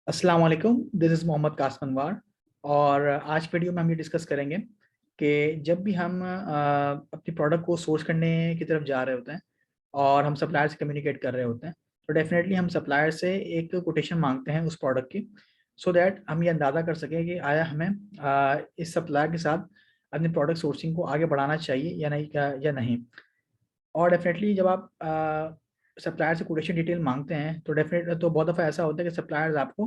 अस्सलाम वालेकुम, this is Mohammad Qasim अनवार। और आज वीडियो में हम ये डिस्कस करेंगे कि जब भी हम अपनी प्रोडक्ट को सोर्स करने की तरफ जा रहे होते हैं और हम सप्लायर से कम्युनिकेट कर रहे होते हैं, तो डेफिनेटली हम सप्लायर से एक कोटेशन मांगते हैं उस प्रोडक्ट की, सो दैट हम ये अंदाज़ा कर सकें कि आया हमें इस सप्लायर के साथ अपनी प्रोडक्ट सोर्सिंग को आगे बढ़ाना चाहिए या नहीं। और डेफिनेटली जब आप सप्लायर से कोटेशन डिटेल मांगते हैं तो बहुत दफ़ा ऐसा होता है कि सप्लायर्स आपको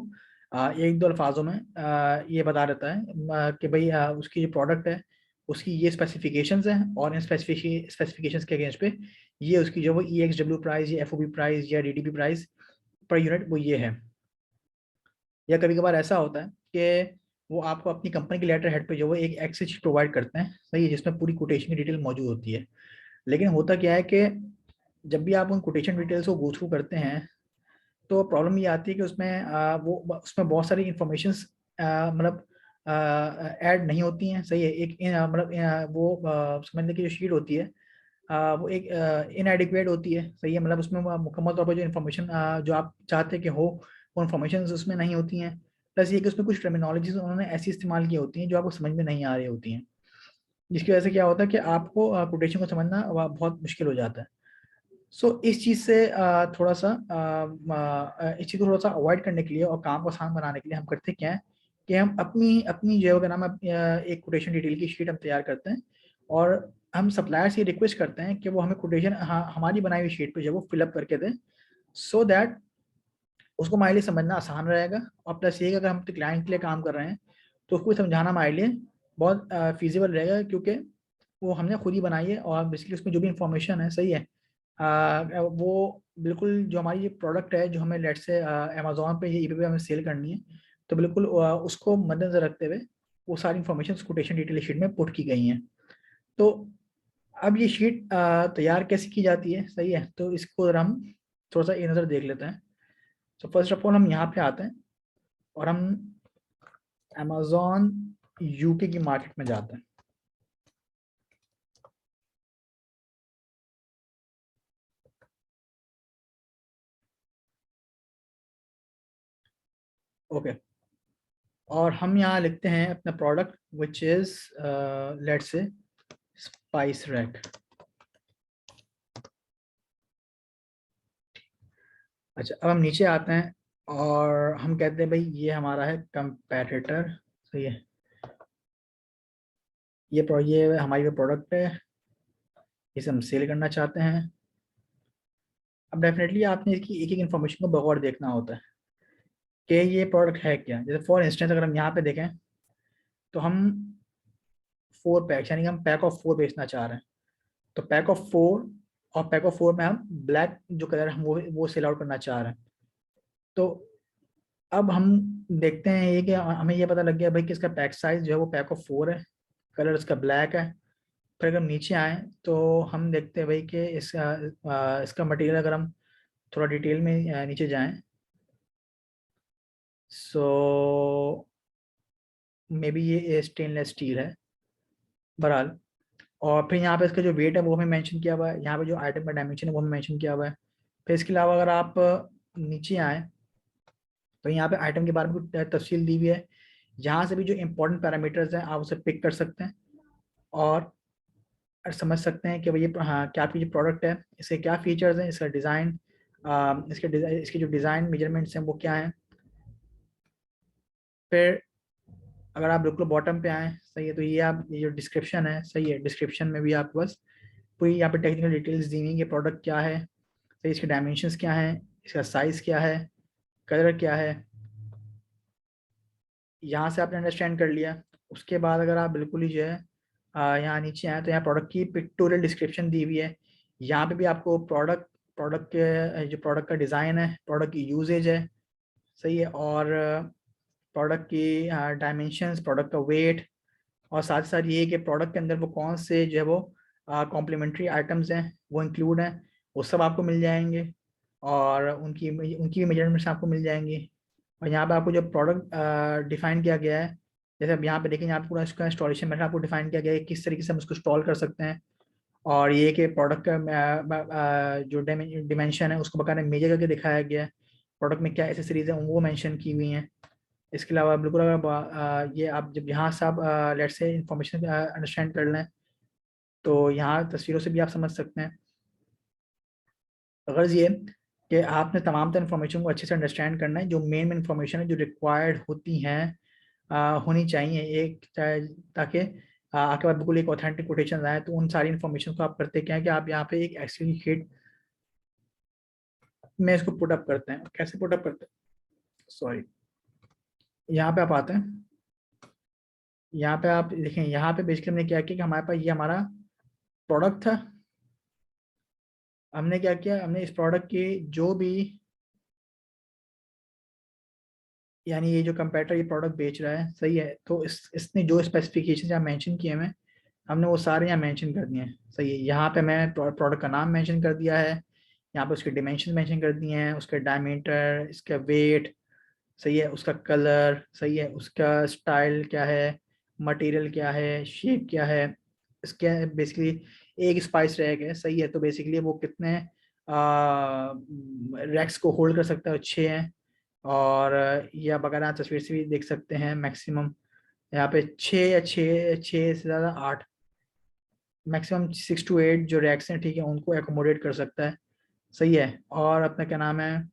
एक दो अल्फाजों में ये बता देता है कि भाई उसकी जो प्रोडक्ट है उसकी ये स्पेसिफिकेशंस हैं और इन स्पेसिफिकेशंस के अगेंस्ट पे ये उसकी जो वो EXW प्राइस या FOB प्राइस या DDP प्राइस पर यूनिट वो ये है। या कभी कभार ऐसा होता है कि वो आपको अपनी कंपनी के लेटर हेड पे जो वो एक एक्सेल शीट प्रोवाइड करते हैं, सही है, जिसमें पूरी कोटेशन की डिटेल मौजूद होती है। लेकिन होता क्या है कि जब भी आप उन कोटेशन डिटेल्स को गो थ्रू करते हैं तो प्रॉब्लम ये आती है कि उसमें उसमें बहुत सारी इंफॉर्मेशंस मतलब ऐड नहीं होती हैं, सही है। एक मतलब वो समझ लें कि जो शीट होती है वो एक इनएडिक्वेट होती है, सही है। मतलब उसमें मुकम्मल तौर पर जो इन्फॉर्मेशन जो आप चाहते हैं कि हो वो इन्फॉर्मेशन उसमें नहीं होती हैं। प्लस ये कि उसमें कुछ टर्मिनोलॉजीज उन्होंने ऐसी इस्तेमाल की होती हैं जो आपको समझ में नहीं आ रही होती हैं, जिसकी वजह से क्या होता है कि आपको कोटेशन को समझना बहुत मुश्किल हो जाता है। सो इस चीज़ से थोड़ा सा इस चीज़ को थोड़ा सा अवॉइड करने के लिए और काम को आसान बनाने के लिए हम करते क्या है कि हम अपनी अपनी जो है क्या नाम है एक कोटेशन डिटेल की शीट हम तैयार करते हैं और हम सप्लायर से रिक्वेस्ट करते हैं कि वो हमें कोटेशन हमारी बनाई हुई शीट पे जो है वो फिलअप करके दें, सो दैट उसको हमारे लिए समझना आसान रहेगा। और प्लस ये कि अगर हम क्लाइंट के लिए काम कर रहे हैं तो उसको समझाना हमारे लिए बहुत फीजिबल रहेगा, क्योंकि वो हमने खुद ही बनाई है और बेसिकली उसमें जो भी इंफॉर्मेशन है, सही है, वो बिल्कुल जो हमारी ये प्रोडक्ट है जो हमें लेट से अमेज़न पे या ईबे पे हमें सेल करनी है, तो बिल्कुल उसको मद्देनज़र रखते हुए वो सारी इंफॉर्मेशन कोटेशन डिटेल शीट में पुट की गई हैं। तो अब ये शीट तैयार कैसे की जाती है, सही है, तो इसको ज़रा हम थोड़ा सा एक नज़र देख लेते हैं। तो फर्स्ट ऑफ ऑल हम यहाँ पे आते हैं और हम अमेज़न यूके की मार्केट में जाते हैं। ओके, और हम यहाँ लिखते हैं अपना product which is let's say spice rack. अच्छा, अब हम नीचे आते हैं और हम कहते हैं भाई ये हमारा है कंपेटिटर, सही है। ये हमारी जो प्रोडक्ट है इसे हम सेल करना चाहते हैं। अब डेफिनेटली आपने इसकी एक एक इन्फॉर्मेशन को बगौर देखना होता है कि ये प्रोडक्ट है क्या। जैसे फॉर इंस्टेंस अगर हम यहाँ पे देखें तो हम 4 पैक्स यानी कि हम पैक ऑफ 4 बेचना चाह रहे हैं। तो पैक ऑफ 4 और पैक ऑफ 4 में हम ब्लैक जो कलर हम वो सेल आउट करना चाह रहे हैं। तो अब हम देखते हैं ये कि हमें ये पता लग गया भाई कि इसका पैक साइज जो है वो पैक ऑफ 4 है, कलर इसका ब्लैक है। फिर अगर हम नीचे आए तो हम देखते हैं भाई कि इसका मटेरियल अगर हम थोड़ा डिटेल में नीचे जाएं, सो मे बी ये स्टेनलेस स्टील है बहरहाल। और फिर यहाँ पे इसका जो वेट है वो हमें मेंशन किया हुआ है, यहाँ पे जो आइटम का डायमेंशन है वो हमें मेंशन किया हुआ है। फिर इसके अलावा अगर आप नीचे आए तो यहाँ पे आइटम के बारे में कुछ तफसील दी हुई है। यहाँ से भी जो इम्पोर्टेंट पैरामीटर्स हैं आप उसे पिक कर सकते हैं और समझ सकते हैं कि भाई ये हाँ क्या आपकी जो प्रोडक्ट है इसके क्या फीचर्स हैं, इसका डिज़ाइन, इसके जो डिज़ाइन मेजरमेंट्स हैं वो क्या हैं। फिर अगर आप बिल्कुल बॉटम पे आए, सही है, तो ये जो डिस्क्रिप्शन है, सही है, डिस्क्रिप्शन में भी आपके पास पूरी यहाँ पे टेक्निकल डिटेल्स दी हुई हैं कि प्रोडक्ट क्या है, सही, इसके डायमेंशंस क्या हैं, इसका साइज़ क्या है, कलर क्या है। यहाँ से आपने अंडरस्टैंड कर लिया। उसके बाद अगर आप बिल्कुल ही जो है यहाँ नीचे आए तो यहाँ प्रोडक्ट की पिक्टोरियल डिस्क्रिप्शन दी हुई है। यहाँ पे भी आपको प्रोडक्ट के जो प्रोडक्ट का डिज़ाइन है, प्रोडक्ट की यूजेज है, सही है, और प्रोडक्ट की डायमेंशंस, प्रोडक्ट का वेट, और साथ ही साथ ये कि प्रोडक्ट के अंदर वो कौन से जो है वो कॉम्प्लीमेंट्री आइटम्स हैं वो इंक्लूड हैं, वो सब आपको मिल जाएंगे। और उनकी उनकी भी मेजरमेंट्स आपको मिल जाएंगी। और यहाँ पे आपको जो प्रोडक्ट डिफाइन किया गया है, जैसे अब यहाँ पे देखें, यहाँ पे पूरा इसका इंस्टॉलेशन मेथड आपको डिफाइन किया गया है किस तरीके से हम इसको इंस्टॉल कर सकते हैं। और ये कि प्रोडक्ट का जो डिमेंशन है उसको बकायदा मेजर करके दिखाया गया है प्रोडक्ट में क्या एसेसरीज है वो मेंशन की हुई हैं। इसके अलावा बिल्कुल अगर ये आप जब यहाँ से आप लेट से इंफॉर्मेशन अंडरस्टैंड कर लें तो यहाँ तस्वीरों से भी आप समझ सकते हैं। गर्ज ये कि आपने तमाम तर इन्फॉर्मेशन को अच्छे से अंडरस्टैंड करना है, जो मेन इन्फॉर्मेशन है जो रिक्वायर्ड होती हैं होनी चाहिए एक, ताकि आपके पास बिल्कुल एक ऑथेंटिक कोटेशन आए। तो उन सारी इन्फॉर्मेशन को आप करते क्या है कि आप यहाँ पे एक एक्सेल शीट में इसको पुटअप करते हैं। कैसे पुटअप करते हैं, सॉरी, यहाँ पे आप आते हैं, यहाँ पे आप लिखें, यहाँ पे बेसिकली हमने क्या किया कि हमारे पास ये हमारा प्रोडक्ट था। हमने क्या किया, हमने इस प्रोडक्ट की जो भी, यानी ये जो कंपेटर ये प्रोडक्ट बेच रहा है, सही है, तो इसने जो स्पेसिफिकेशन यहाँ मेंशन किए हैं हमने वो सारे यहाँ मेंशन कर दिए हैं। सही है, यहाँ पे मैं प्रोडक्ट का नाम मेंशन कर दिया है, यहाँ पे उसके डिमेंशन मेंशन कर दिए हैं, उसके डायमीटर, इसका वेट, सही है, उसका कलर, सही है, उसका स्टाइल क्या है, मटेरियल क्या है, शेप क्या है, इसके बेसिकली एक स्पाइस रैक है। सही है, तो बेसिकली वो कितने रैक्स को होल्ड कर सकता है, 6 हैं। और ये आप अगर आप तस्वीर से भी देख सकते हैं, मैक्सिमम यहाँ पे 6 या 6 से ज़्यादा 8, मैक्सिमम 6 to 8 जो रैक्स हैं, ठीक है, उनको एकोमोडेट कर सकता है। सही है, और अपना क्या नाम है,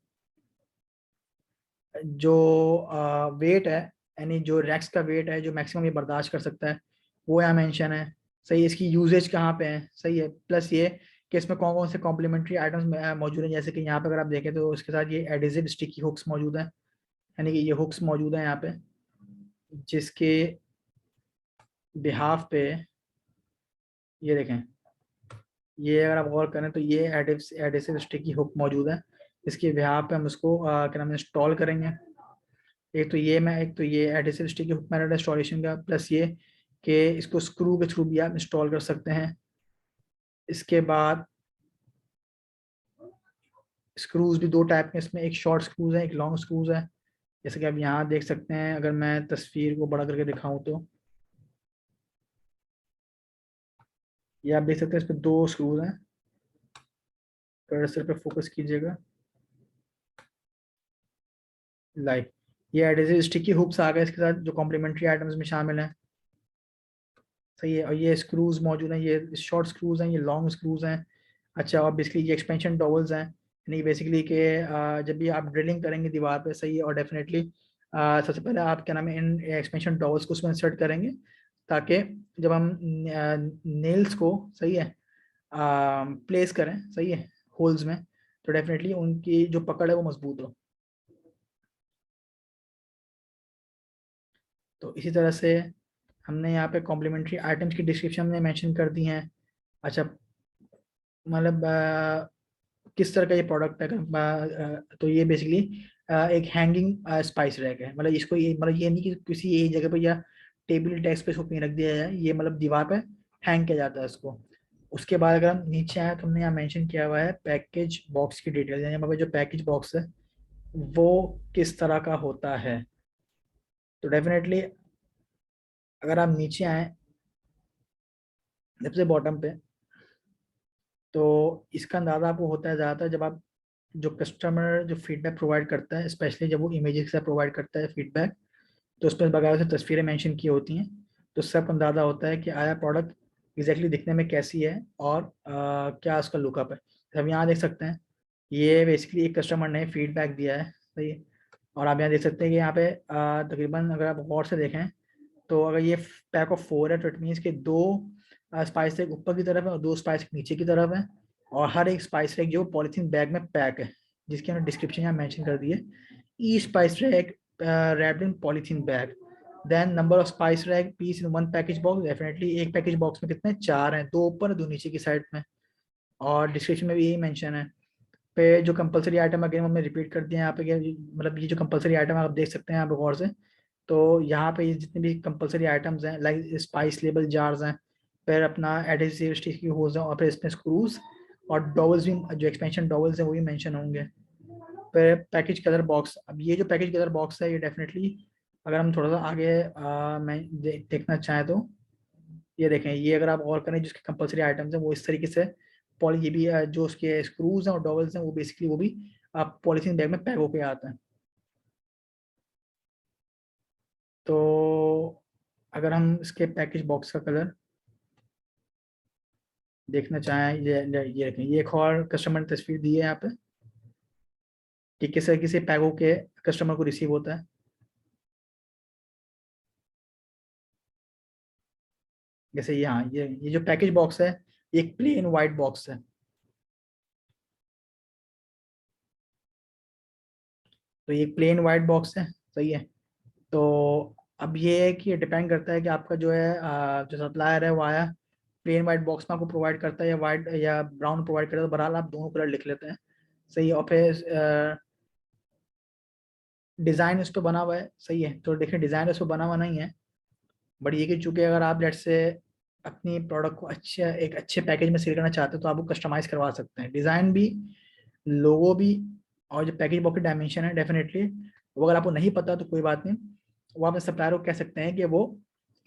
जो वेट है, यानी जो रैक्स का वेट है जो मैक्सिमम ये बर्दाश्त कर सकता है, वो यहाँ मेंशन है। सही है, इसकी यूजेज कहाँ पे है, सही है, प्लस ये कि इसमें कौन कौन से कॉम्प्लीमेंट्री आइटम्स मौजूद हैं। जैसे कि यहाँ पे अगर आप देखें तो इसके साथ ये एडिजिव स्टिकी हुक्स मौजूद हैं, यानी कि ये हुक्स मौजूद हैं यहाँ पे, जिसके बिहाफ पे ये देखें, ये अगर आप गौर करें तो ये एडिसिव स्टिकी हुक मौजूद है। इसके बिहाफ पे हम उसको क्या नाम है इंस्टॉल करेंगे। एक तो ये adhesive sticky hook method installation का, प्लस ये कि इसको स्क्रू के थ्रू भी आप इंस्टॉल कर सकते हैं। इसके बाद स्क्रूज भी 2 टाइप के इसमें, एक शॉर्ट स्क्रूज है, एक लॉन्ग स्क्रूज है। जैसे कि आप यहाँ देख सकते हैं, अगर मैं तस्वीर को बड़ा करके दिखाऊं तो ये आप देख सकते हैं, इस पर 2 स्क्रूज हैं। कर्सर पे फोकस कीजिएगा, लाइक ये एडिसिव स्टिकी हुक्स आ गए इसके साथ जो कॉम्प्लीमेंट्री आइटम्स में शामिल हैं। सही है, और ये स्क्रूज मौजूद हैं, ये शॉर्ट स्क्रूज हैं, ये लॉन्ग स्क्रूज हैं। अच्छा, और बेसिकली ये एक्सपेंशन डॉवल्स हैं, यानी बेसिकली कि जब भी आप ड्रिलिंग करेंगे दीवार पे, सही है, और डेफिनेटली सबसे पहले आप क्या नाम है इन एक्सपेंशन डॉवल्स को उसमें इंसर्ट करेंगे, ताकि जब हम नेल्स को, सही है, प्लेस करें, सही है, होल्स में, तो डेफिनेटली उनकी जो पकड़ है वो मजबूत हो। तो इसी तरह से हमने यहाँ पे कॉम्प्लीमेंट्री आइटम्स की डिस्क्रिप्शन में मेंशन कर दी हैं। अच्छा, मतलब किस तरह का ये प्रोडक्ट है, तो ये बेसिकली एक हैंगिंग स्पाइस रैक है। मतलब इसको ये, मतलब ये नहीं कि किसी एक जगह पर या टेबल डेस्क पे इसको कहीं रख दिया जाए, ये मतलब दीवार पे हैंग किया जाता है इसको। उसके बाद अगर हम नीचे आए तो हमने यहाँ मेंशन किया हुआ है पैकेज बॉक्स की डिटेल, यानी हमारा जो पैकेज बॉक्स है वो किस तरह का होता है। तो डेफिनेटली अगर आप नीचे आए सबसे बॉटम पे, तो इसका अंदाज़ा आपको होता है ज़्यादातर जब आप, जो कस्टमर जो फीडबैक प्रोवाइड करता है, स्पेशली जब वो इमेजेस से प्रोवाइड करता है फीडबैक, तो उस पर बगैर से तस्वीरें मेंशन की होती हैं, तो सब अंदाज़ा होता है कि आया प्रोडक्ट एग्जैक्टली दिखने में कैसी है और क्या उसका लुकअप है। तो हम यहाँ देख सकते हैं, ये बेसिकली एक कस्टमर ने फीडबैक दिया है, सही है। और आप यहाँ देख सकते हैं कि यहाँ पे तकरीबन अगर आप गौर से देखें तो अगर ये पैक ऑफ 4 है, तो इट मीन्स के 2 स्पाइस एक ऊपर की तरफ है और 2 स्पाइस नीचे की तरफ है, और हर एक स्पाइस रैक जो पॉलीथीन बैग में पैक है, जिसकी हमने डिस्क्रिप्शन यहाँ मेंशन कर दी है। ई spice rack wrapped in polythene bag, then number of spice rack piece in one package box, definitely एक पैकेज बॉक्स में कितने, 4 हैं, 2 ऊपर 2 नीचे की साइड में। और डिस्क्रिप्शन में भी यही मेंशन है। पे जो कंपलसरी आइटम अगेन हमने रिपीट कर दिया यहाँ पे, मतलब ये जो कंपलसरी आइटम आप देख सकते हैं यहाँ पे गौर से, तो यहाँ पे ये जितने भी कंपलसरी आइटम्स हैं, लाइक स्पाइस लेबल जार्स हैं, फिर अपना एडहेसिव स्टिक की होल्स हैं, और फिर इसमें स्क्रूज और डॉवल्स भी, जो एक्सपेंशन डॉवल्स हैं वो भी मेंशन होंगे। फिर पैकेज कलर बॉक्स, अब ये जो पैकेज कलर बॉक्स है ये डेफिनेटली अगर हम थोड़ा सा आगे मैं देखना चाहें तो ये देखें, ये अगर आप और करें जिसके कंपलसरी आइटम्स हैं वो इस तरीके से पॉली, ये भी जो उसके स्क्रूज हैं और डॉवल्स हैं वो बेसिकली वो भी पॉलीथीन बैग में पैक होके आता है। तो अगर हम इसके पैकेज बॉक्स का कलर देखना चाहें, ये रखें, ये एक और कस्टमर ने तस्वीर दी है यहाँ पे कि किस तरीके से पैक होके कस्टमर को रिसीव होता है। जैसे यहाँ ये जो पैकेज बॉक्स है, ये एक प्लेन वाइट बॉक्स है। तो ये प्लेन वाइट बॉक्स है, सही है। तो अब ये है कि ये डिपेंड करता है कि आपका जो है जो सप्लायर है वो आया प्लेन वाइट बॉक्स में आपको प्रोवाइड करता है या वाइट या ब्राउन प्रोवाइड करता है, तो बहरहाल आप दोनों कलर लिख लेते हैं, सही है। और फिर डिज़ाइन इस पर बना हुआ है, सही है। तो देखिए डिज़ाइन इस पर बना हुआ नहीं है, बट ये कि चूंकि अगर आप लेट से अपनी प्रोडक्ट को एक अच्छे पैकेज में सेल करना चाहते हो तो आप वो कस्टमाइज करवा सकते हैं, डिज़ाइन भी, लोगो भी, और जो पैकेज बॉक्स की डायमेंशन है डेफिनेटली वो अगर आपको नहीं पता तो कोई बात नहीं, वो आप सप्लायर को कह सकते हैं कि वो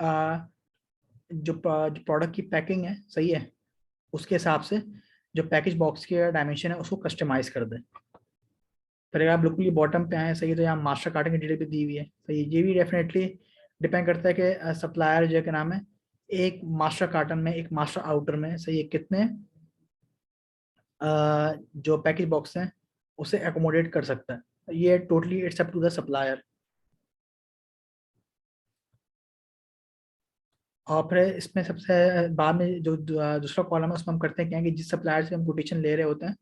आ, जो प्रोडक्ट की पैकिंग है, सही है, उसके हिसाब से जो पैकेज बॉक्स की डायमेंशन है उसको कस्टमाइज कर दें। फिर अगर आप बिल्कुल ही बॉटम पे आए, सही है, तो यहाँ मास्टर कार्टन की डिटेल भी दी हुई है, सही है। ये भी डेफिनेटली डिपेंड करता है कि सप्लायर जो है क्या नाम है, एक मास्टर कार्टन में, एक मास्टर आउटर में, सही है, कितने जो पैकेज बॉक्स हैं उसे एकोमोडेट कर सकता है। ये totally it's up to the supplier. और फिर इसमें सबसे बाद में जो दूसरा कॉलम है उसमें हम करते हैं क्या है कि जिस सप्लायर से हम कोटेशन ले रहे होते हैं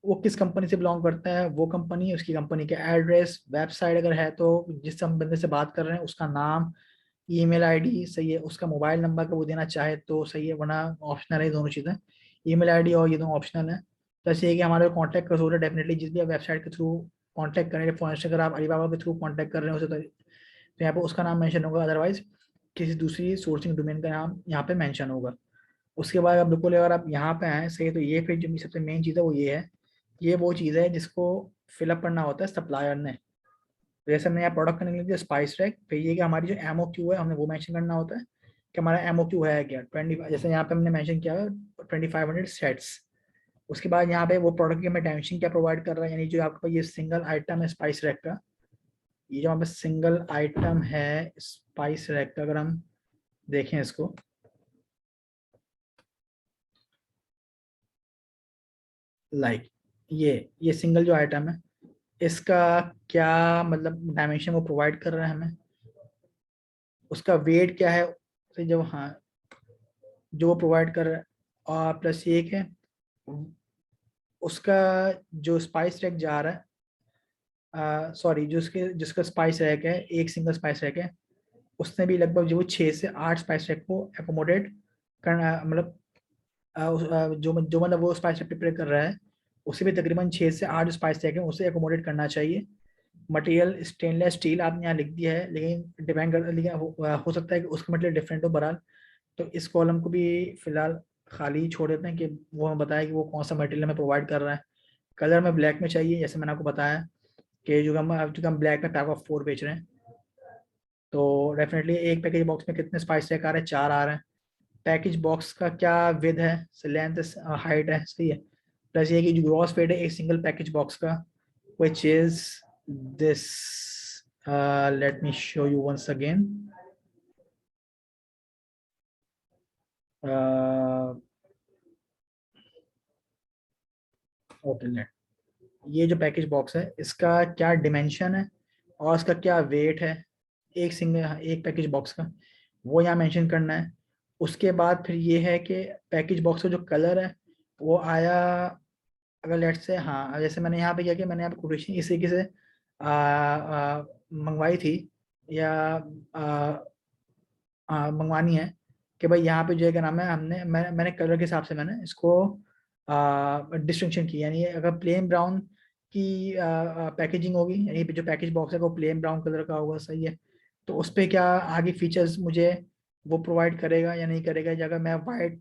वो किस कंपनी से बिलोंग करता है, वो कंपनी, उसकी कंपनी का एड्रेस, वेबसाइट अगर है तो जिस हम बंदे से बात कर रहे हैं उसका नाम, ईमेल आईडी, सही है, उसका मोबाइल नंबर का वो देना चाहे तो सही है, वरना ऑप्शनल है दोनों चीज़ें, ईमेल आईडी और ये दोनों ऑप्शनल है। तो ऐसे है कि हमारे कॉन्टैक्ट कर सकते डेफिनेटली जिस भी आप वेबसाइट के थ्रू कॉन्टैक्ट करेंगे, फॉर इंस्टेंस अगर आप अलीबाबा के थ्रू कॉन्टैक्ट कर रहे हो तो यहाँ पे उसका नाम मेंशन होगा, अदरवाइज किसी दूसरी सोर्सिंग डोमेन का नाम यहाँ पे मेंशन होगा। उसके बाद आप बिल्कुल अगर आप यहाँ पे आए, सही है, तो ये फिर जो सबसे मेन चीज़ है वो ये है, ये वो चीज़ है जिसको फिलअप करना होता है सप्लायर ने। तो जैसे हमने यहाँ प्रोडक्ट करने के लिए स्पाइस रैक, फिर ये कि हमारी जो एमओ क्यू है हमने वो मेंशन करना होता है कि हमारा एमओ क्यू है क्या 20, जैसे यहाँ पे हमने मेंशन किया है 2500 सेट्स। उसके बाद यहाँ पे वो प्रोडक्ट की हमें डायमेंशन क्या प्रोवाइड कर रहा है, यानी जो आपका ये सिंगल आइटम है स्पाइस रैक का, ये जो हमारे पास सिंगल आइटम है स्पाइस रैक का, अगर हम देखें इसको, लाइक ये सिंगल जो आइटम है इसका क्या मतलब डायमेंशन वो प्रोवाइड कर रहा है हमें, उसका वेट क्या है, तो जब हाँ जो वो प्रोवाइड कर रहा है, और प्लस ये है उसका जो स्पाइस रैक जा रहा है, सॉरी जो उसके जिसका स्पाइस रैक है, एक सिंगल स्पाइस रैक है, उसने भी लगभग जो 6 से 8 स्पाइस रैक को एकोमोडेट करना, मतलब जो मतलब वो स्पाइस रैक प्रिपेयर कर रहा है उसे भी तकरीबन 6 से 8 स्पाइस रैक है उसे एकोमोडेट करना चाहिए। मटेरियल स्टेनलेस स्टील आपने यहाँ लिख दिया है, लेकिन डिपेंड कर, लेकिन हो सकता है कि उसका मटेरियल डिफरेंट हो, बहरहाल तो इस कॉलम को भी फिलहाल खाली छोड़ देते हैं कि वो हमें बताए कि वो कौन सा मटेरियल हमें प्रोवाइड कर रहा है। कलर में ब्लैक में चाहिए, जैसे मैंने आपको बताया कि जो हम ब्लैक में पैक ऑफ 4 बेच रहे हैं, तो डेफिनेटली एक पैकेज बॉक्स में कितने स्पाइस रैक आ रहे हैं, 4 आ रहे हैं। पैकेज बॉक्स का क्या विद है, लेंथ, हाइट है, सही है। प्लस ये कि जो ग्रॉस वेट है एक सिंगल पैकेज बॉक्स का, which is this, let me show you once again, okay let, ये जो पैकेज बॉक्स है इसका क्या डिमेंशन है और इसका क्या वेट है एक सिंगल एक पैकेज बॉक्स का, वो यहाँ मेंशन करना है। उसके बाद फिर ये है कि पैकेज बॉक्स का जो कलर है वो आया, अगर लेट से, हाँ जैसे मैंने यहाँ पे किया कि मैंने यहाँ पे कोटेशन इस तरीके से मंगवाई थी या आ, मंगवानी है कि भाई यहाँ पे जो है क्या नाम है, मैंने कलर के हिसाब से मैंने इसको डिस्टिंक्शन की, यानी अगर प्लेन ब्राउन की पैकेजिंग होगी, यानी जो पैकेज बॉक्स है वो प्लेन ब्राउन कलर का होगा, सही है, तो उस पर क्या आगे फीचर्स मुझे वो प्रोवाइड करेगा या नहीं करेगा, या अगर मैं वाइट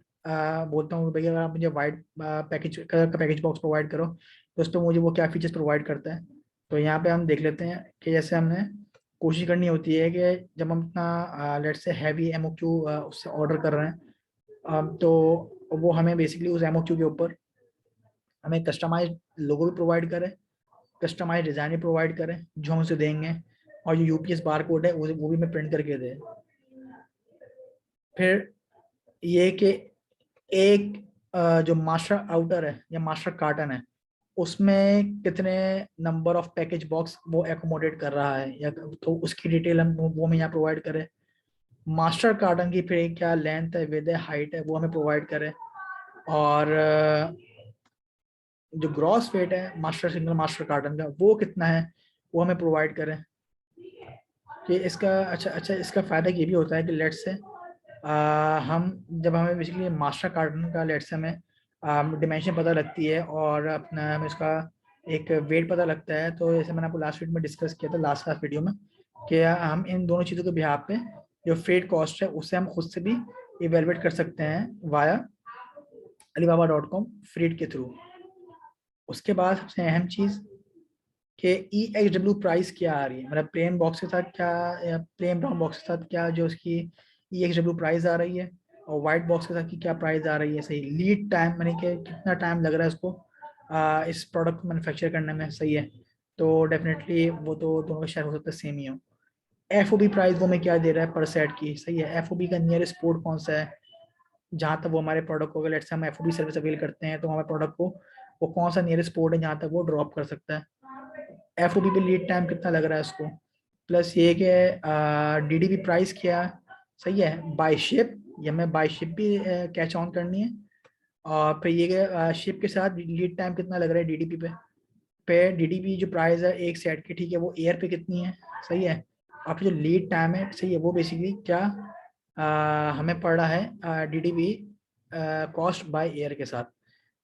बोलता हूँ भैया अगर आप मुझे वाइट पैकेज कलर का पैकेज बॉक्स प्रोवाइड करो तो उस पर मुझे वो क्या फीचर्स प्रोवाइड करता है। तो यहाँ पे हम देख लेते हैं कि जैसे हमने कोशिश करनी होती है कि जब हम अपना लेट से हैवी एमओक्यू उससे ऑर्डर कर रहे हैं, तो वो हमें बेसिकली उस एमओक्यू के ऊपर हमें कस्टमाइज्ड लोगो भी प्रोवाइड करे कस्टमाइज डिज़ाइन भी प्रोवाइड करें जो हम उसे देंगे, और जो यूपीएस बार कोड है वो भी मैं प्रिंट करके दे। फिर ये कि एक जो मास्टर आउटर है या मास्टर कार्टन है उसमें कितने नंबर ऑफ पैकेज बॉक्स वो एकोमोडेट कर रहा है, या तो उसकी डिटेल हम वो हमें यहाँ प्रोवाइड करें। मास्टर कार्टन की फिर क्या लेंथ है, विड्थ है, हाइट है, वो हमें प्रोवाइड करें। और जो ग्रॉस वेट है मास्टर सिंगल मास्टर कार्टन का वो कितना है वो हमें प्रोवाइड करें। कि इसका अच्छा इसका फ़ायदा ये भी होता है कि लेट्स से हम जब हमें बेसिकली मास्टर कार्टन का लेट्स से हमें डिमेंशन पता लगती है और अपना हमें इसका एक वेट पता लगता है, तो जैसे मैंने आपको लास्ट वीक में डिस्कस किया था लास्ट वीडियो में कि हम इन दोनों चीज़ों के बिहाफ पे जो फ्रेट कॉस्ट है उससे हम खुद से भी इवेलुएट कर सकते हैं वाया alibaba.com फ्रेट के थ्रू। उसके बाद सबसे अहम चीज़ कि EXW प्राइस क्या आ रही है, मतलब प्लेन बॉक्स के साथ क्या या प्लेन ब्राउन बॉक्स के साथ क्या जो उसकी EXW प्राइस आ रही है, और वाइट बॉक्स के साथ की क्या प्राइस आ रही है। सही लीड टाइम मैंने कि कितना टाइम लग रहा है इसको इस प्रोडक्ट को मैन्युफैक्चर करने में, सही है। तो डेफिनेटली वो तो दोनों का शेयर हो सकता है सेम ही हो। FOB प्राइस वो में क्या दे रहा है पर सेट की, सही है। FOB का नियरेस्ट पोर्ट कौन सा है जहाँ तक वो हमारे प्रोडक्ट को, अगर लेट्स से हम FOB सर्विस अवेल करते हैं तो हमारे प्रोडक्ट को वो कौन सा नियरेस्ट पोर्ट है जहाँ तक वो ड्रॉप कर सकता है। FOB पे लीड टाइम कितना लग रहा है उसको, प्लस ये कि DDP प्राइस क्या, सही है। बाय शिप या मैं बाय शिप भी कैच ऑन करनी है। और फिर ये कि शिप के साथ लीड टाइम कितना लग रहा है DDP पे DDP जो प्राइस है एक सेट की, ठीक है, वो एयर पे कितनी है, सही है। और फिर जो लीड टाइम है, सही है, वो बेसिकली क्या हमें पड़ रहा है DDP कॉस्ट बाय एयर के साथ।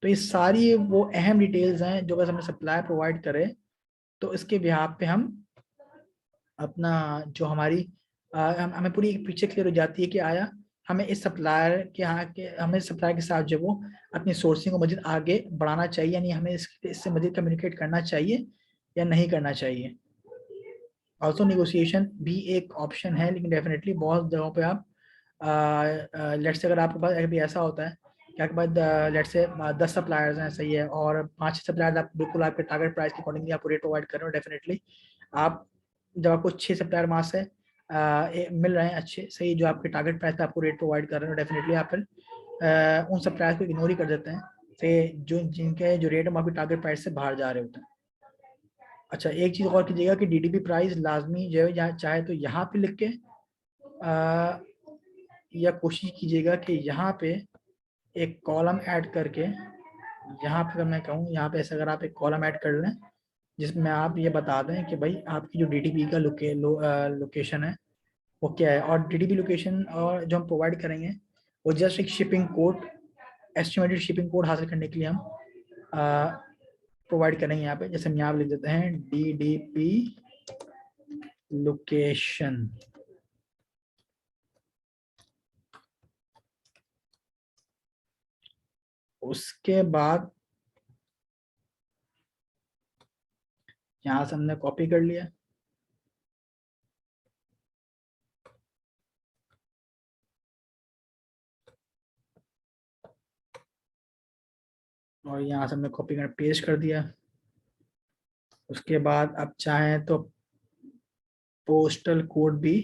तो ये सारी वो अहम डिटेल्स हैं जो अगर हमें सप्लाई प्रोवाइड करे तो इसके बिहाफ पे हम अपना जो हमारी हमें पूरी एक पिक्चर क्लियर हो जाती है कि आया हमें इस सप्लायर के यहाँ के हमें सप्लायर के साथ जो वो अपनी सोर्सिंग को मजीद आगे बढ़ाना चाहिए, यानी हमें इससे मजीद कम्युनिकेट करना चाहिए या नहीं करना चाहिए। ऑल्सो निगोशिएशन भी एक ऑप्शन है, लेकिन डेफिनेटली बहुत जगहों पे आप लेट्स से अगर आपके पास अभी ऐसा होता है कि आपके पास लेट्स से 10 सप्लायर्स हैं, सही है, और 5-6 सप्लायर्स आप बिल्कुल आपके टारगेट प्राइस के अकॉर्डिंगली आप रेट प्रोवाइड कर रहे हो, डेफिनेटली आप जब आपको 6 सप्लायर वहाँ से मिल रहे हैं अच्छे, सही, जो आपके टारगेट प्राइस पे आपको रेट प्रोवाइड कर रहे हो, डेफिनेटली आप फिर उन सप्लायर्स को इग्नोर ही कर देते हैं, सही, जो जिनके जो रेट हम आपके टारगेट प्राइस से बाहर जा रहे होते हैं। अच्छा, एक चीज़ और कीजिएगा कि DDP प्राइस लाजमी जो है यहाँ चाहे तो यहाँ पे लिख के या कोशिश कीजिएगा कि यहाँ पे एक कॉलम ऐड करके, यहाँ पे मैं कहूँ यहाँ पे ऐसे अगर आप एक कॉलम ऐड कर लें जिसमें आप ये बता दें कि भाई आपकी जो DDP का लोकेशन है वो क्या है, और DDP लोकेशन और जो हम प्रोवाइड करेंगे वो जस्ट एक shipping code, estimated shipping code हासिल करने के लिए हम प्रोवाइड करेंगे यहाँ पे। जैसे हम यहाँ लिख देते हैं DDP लोकेशन। उसके बाद यहाँ से हमने कॉपी कर लिया, और यहाँ से हमने कॉपी कर पेस्ट कर दिया। उसके बाद अब चाहें तो पोस्टल कोड भी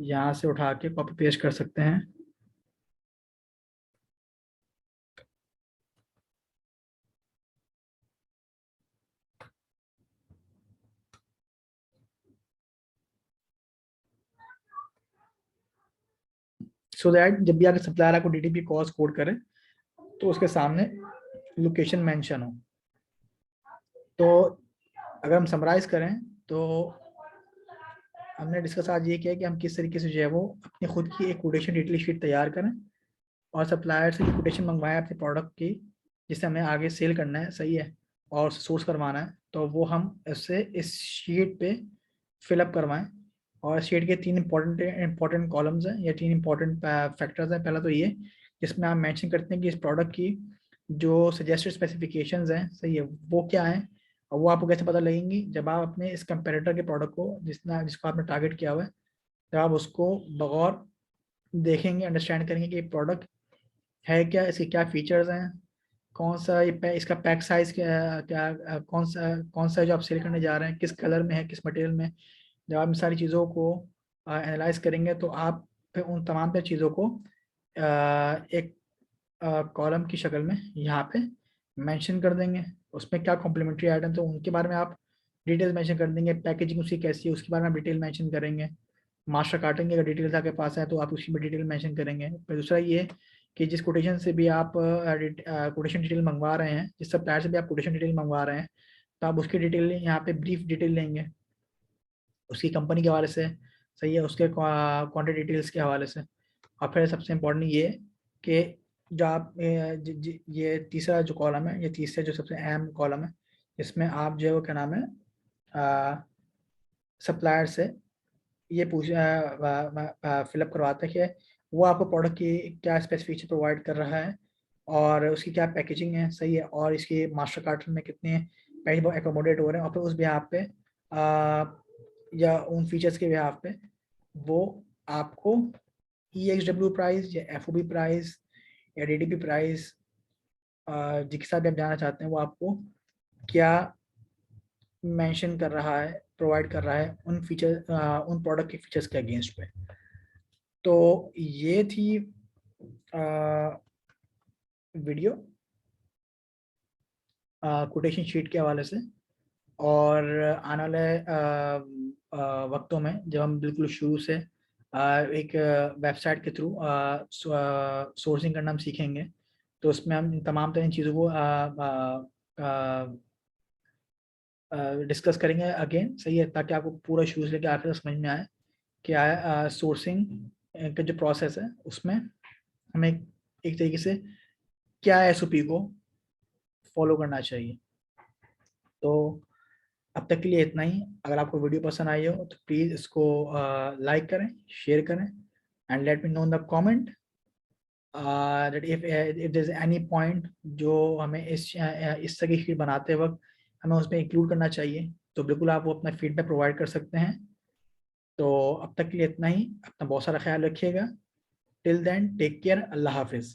यहाँ से उठा के कॉपी पेस्ट कर सकते हैं। सो दैट जब भी आगे सप्लायर आपको DDP कॉस्ट कोड करे तो उसके सामने लोकेशन मेंशन हो। तो अगर हम समराइज करें तो हमने डिस्कस आज ये किया कि हम किस तरीके से जो है वो अपनी खुद की एक कोटेशन डिटेल शीट तैयार करें और सप्लायर से कोटेशन मंगवाएं अपने प्रोडक्ट की जिसे हमें आगे सेल करना है, सही है, और सोर्स करवाना है, तो वो हम इससे इस शीट पे फिलअप करवाएं। और शीट के 3 इंपॉर्टेंट कॉलम्स हैं या 3 इंपॉर्टेंट फैक्टर्स हैं। पहला तो ये जिसमें आप मेंशन करते हैं कि इस प्रोडक्ट की जो सजेस्टेड स्पेसिफिकेशंस हैं, सही है, वो क्या है, और वो आपको कैसे पता लगेंगी जब आप अपने इस कंपेरेटर के प्रोडक्ट को जिसको आपने टारगेट किया हुआ है, जब आप उसको बगौर देखेंगे, अंडरस्टैंड करेंगे कि ये प्रोडक्ट है क्या, इसके क्या फीचर्स हैं, कौन सा इसका पैक साइज क्या क्या कौन सा जो आप सेल करने जा रहे हैं, किस कलर में है, किस मटेरियल में। जब आप इन सारी चीज़ों को एनालाइज करेंगे तो आप फिर उन तमाम पे चीज़ों को एक कॉलम की शक्ल में यहाँ पे मेंशन कर देंगे। उसमें क्या कॉम्प्लीमेंट्री आइटम तो उनके बारे में आप डिटेल्स मेंशन कर देंगे, पैकेजिंग उसकी कैसी है उसके बारे में आप डिटेल मेंशन करेंगे। मास्टर कार्टन की अगर डिटेल्स आपके पास है तो आप उसकी भी डिटेल मेंशन करेंगे। फिर दूसरा ये कि जिस कोटेशन से भी आप कोटेशन डिटेल मंगवा रहे हैं, जिस सप्लायर से भी आप कोटेशन डिटेल मंगवा रहे हैं, तो आप उसकी डिटेल यहाँ पे ब्रीफ डिटेल लेंगे उसकी कंपनी के हवाले से, सही है, उसके क्वांटिटी डिटेल्स के हवाले से। और फिर सबसे इम्पोर्टेंट ये कि जो आप ये तीसरा जो कॉलम है, ये तीसरा जो सबसे अहम कॉलम है, इसमें आप जो है वो क्या नाम है सप्लायर से ये पूछ फिलअप करवाते हैं कि वो आपको प्रोडक्ट की क्या स्पेसिफिकेशन प्रोवाइड कर रहा है और उसकी क्या पैकेजिंग है, सही है, और इसकी मास्टर कार्टन में कितने पैकेज एकोमोडेट हो रहे हैं, और फिर उस बिहाफ पे या उन फीचर्स के बिहाफ पे वो आपको EXW प्राइस या FOB प्राइस या DDP प्राइस जिसके साथ भी आप जाना चाहते हैं वो आपको क्या मेंशन कर रहा है, प्रोवाइड कर रहा है उन फीचर उन प्रोडक्ट के फीचर्स के अगेंस्ट पे। तो ये थी वीडियो कोटेशन शीट के हवाले से। और आने वाले वक्तों में जब हम बिल्कुल शुरू से एक वेबसाइट के थ्रू सोर्सिंग करना हम सीखेंगे, तो उसमें हम इन तमाम तरह चीज़ों को डिस्कस करेंगे अगेन, सही है, ताकि आपको पूरा शुरू से लेकर आखिर तक समझ में आए क्या है सोर्सिंग का जो प्रोसेस है उसमें हमें एक तरीके से क्या SOP को फॉलो करना चाहिए। तो अब तक के लिए इतना ही। अगर आपको वीडियो पसंद आई हो तो प्लीज़ इसको लाइक करें, शेयर करें, and let me know in the comment that if there is any point जो हमें इस तरह की शीट बनाते वक्त हमें उसमें इंक्लूड करना चाहिए, तो बिल्कुल आप वो अपना फीडबैक प्रोवाइड कर सकते हैं। तो अब तक के लिए इतना ही। अपना बहुत सारा ख्याल रखिएगा। Till then take care. अल्लाह हाफिज़।